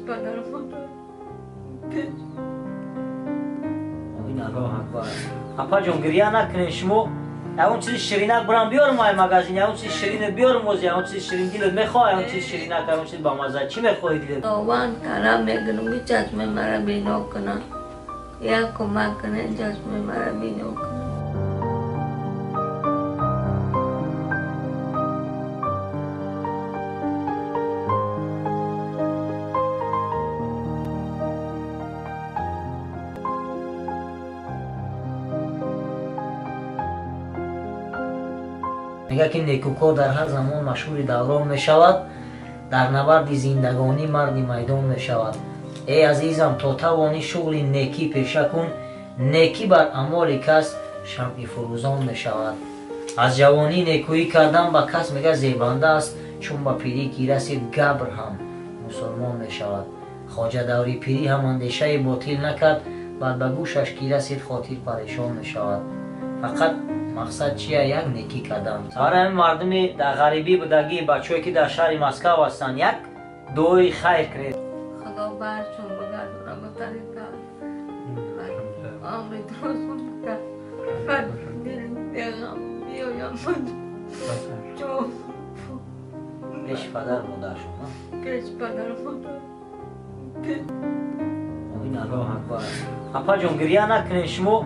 پدر مادر این الله اکبر. اپا جون گریه نکنین شما. اون چیز شیرینک برام بیارم مای مغازین. اون چیز شیرین بیارم وزی. اون چیز شیرین دیلت میخوای. اون چیز شیرینک اون چیز با مزه چی میخوای دیلت؟ آوان کارا میگنم که چشم مرا بینو کنه یا کمک کنه چشم مرا بینو کنه. میگه که نیکوکار در هر زمان مشهور دوران می شود، در نبرد زندگانی مردی میدان می شود. ای عزیزم تا توانی شغل نیکی پیشه کن، نیکی بر اعمال کس شمع فروزان می شود. از جوانی نیکویی کردن به کس میگه زیبنده است، چون به پیری کی رسید گبر هم مسلمان می شود. خواجه دوری پیری هم اندیشه باطل نکرد، بعد به گوشش کی رسید خاطر پریشان می شود. فقط مقصد چیه؟ یک نیکی کردن. برای مردم در غریبی بودگی بچه‌ای که در شهر مسکو هستند یک دعای خیر کنید. خدا برشون بگردونه به طریقه آمید روزون بگرد بعد بیایم چون پیش پدر مادر شما. پیش پدر مادر این الله اکبر. اپا جون گریه نکنین شما.